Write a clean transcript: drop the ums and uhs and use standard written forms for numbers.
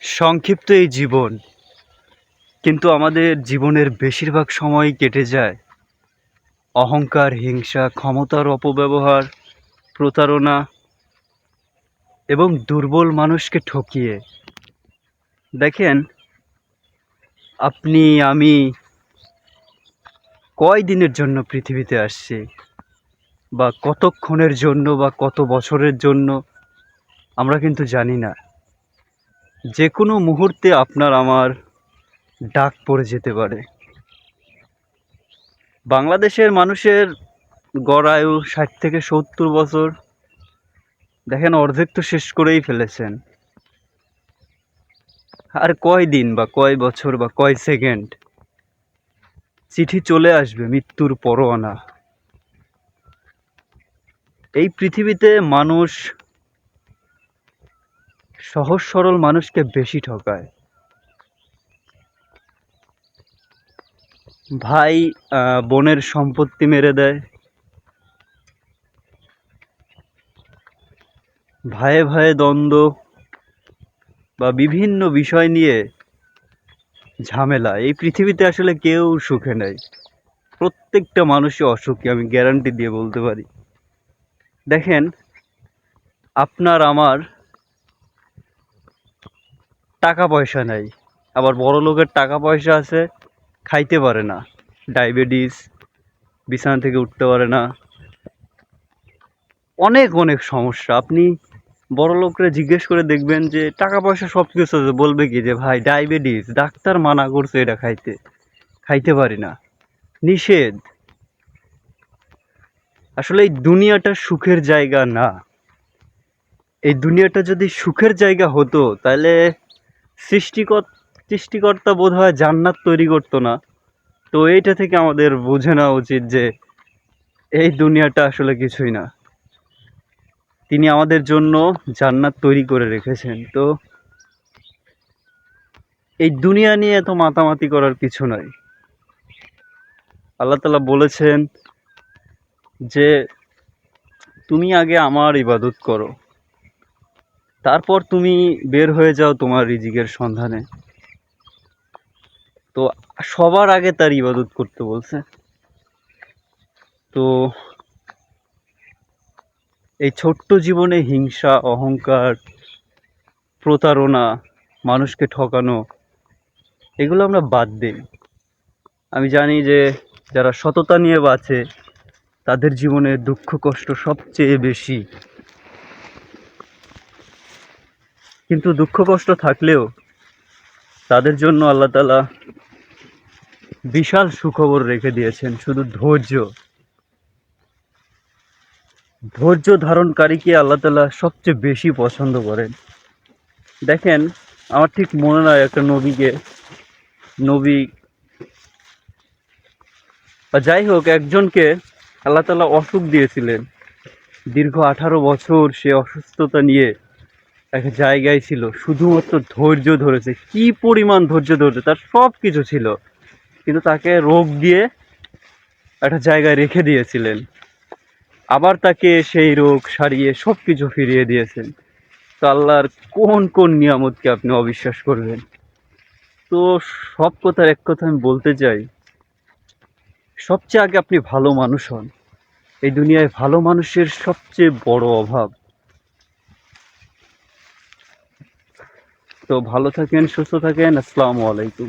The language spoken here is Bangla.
সংক্ষিপ্ত এই জীবন, কিন্তু আমাদের জীবনের বেশিরভাগ সময় কেটে যায় অহংকার, হিংসা, ক্ষমতার অপব্যবহার, প্রতারণা এবং দুর্বল মানুষকে ঠকিয়ে। দেখেন, আপনি আমি কয় দিনের জন্য পৃথিবীতে আসছি, বা কতক্ষণের জন্য, বা কত বছরের জন্য আমরা কিন্তু জানি না। যে কোনো মুহূর্তে আপনার আমার ডাক পড়ে যেতে পারে। বাংলাদেশের মানুষের গড় আয়ু ৬০ থেকে ৭০ বছর। দেখেন, অর্ধেক তো শেষ করেই ফেলেছেন। আর কয় দিন বা কয় বছর বা কয় সেকেন্ড চিঠি চলে আসবে মৃত্যুর পরোয়ানা। এই পৃথিবীতে মানুষ সহজ সরল মানুষকে বেশি ঠকায়। ভাই বোনের সম্পত্তি মেরে দেয়, ভাইয়ে ভাইয়ে দ্বন্দ্ব বা বিভিন্ন বিষয় নিয়ে ঝামেলা। এই পৃথিবীতে আসলে কেউ সুখে নেই, প্রত্যেকটা মানুষই অসুখী, আমি গ্যারান্টি দিয়ে বলতে পারি। দেখেন, আপনার আমার টাকা পয়সা নাই, আবার বড় লোকের টাকা পয়সা আছে, খাইতে পারে না, ডায়াবেটিস, বিছানা থেকে উঠতে পারে না, অনেক অনেক সমস্যা। আপনি বড় লোকরা জিজ্ঞেস করে দেখবেন যে টাকা পয়সা সব কিছু আছে, বলবে কি যে ভাই ডায়াবেটিস, ডাক্তার মানা করছে এটা খাইতে, খাইতে পারি না, নিষেধ। আসলে এই দুনিয়াটা সুখের জায়গা না। এই দুনিয়াটা যদি সুখের জায়গা হতো, তাহলে সৃষ্টিকর্তা বোধ হয় জান্নাত তৈরি করতো না। তো এইটা থেকে আমাদের বুঝে নেওয়া উচিত যে এই দুনিয়াটা আসলে কিছুই না। তিনি আমাদের জন্য জান্নাত তৈরি করে রেখেছেন। তো এই দুনিয়া নিয়ে এত মাতামাতি করার কিছু নাই। আল্লাহ তাআলা বলেছেন যে তুমি আগে আমার ইবাদত করো, তারপর তুমি বের হয়ে যাও তোমার রিজিকের সন্ধানে। তো সবার আগে তার ইবাদত করতে বলছে। তো এই ছোট্ট জীবনে হিংসা, অহংকার, প্রতারণা, মানুষকে ঠকানো, এগুলো আমরা বাদ দিই। আমি জানি যে যারা সততা নিয়ে বাঁচে তাদের জীবনে দুঃখ কষ্ট সবচেয়ে বেশি। কিন্তু দুঃখ কষ্ট থাকলেও তাদের জন্য আল্লাহ তাআলা বিশাল সুখবর রেখে দিয়েছেন, শুধু ধৈর্য। ধৈর্য ধারণকারীকে আল্লাহ তাআলা সবচেয়ে বেশি পছন্দ করেন। দেখেন, আমার ঠিক মনে নয় একটা নবী বা যাই হোক, একজনকে আল্লাহ তাআলা অসুখ দিয়েছিলেন। দীর্ঘ 18 বছর সে অসুস্থতা নিয়ে এক জায়গায় ছিল, শুধুমাত্র ধৈর্য ধরেছে। কি পরিমাণ ধৈর্য ধরেছে, তার সব কিছু ছিল, কিন্তু তাকে রোগ দিয়ে একটা জায়গায় রেখে দিয়েছিলেন। আবার তাকে সেই রোগ সারিয়ে সব কিছু ফিরিয়ে দিয়েছেন। তো আল্লাহর কোন কোন নিয়ামতকে আপনি অবিশ্বাস করবেন? তো সব কথার এক কথা আমি বলতে চাই, সবচেয়ে আগে আপনি ভালো মানুষ হন। এই দুনিয়ায় ভালো মানুষের সবচেয়ে বড় অভাব। তো ভালো থাকেন, সুস্থ থাকেন। আসসালামু আলাইকুম।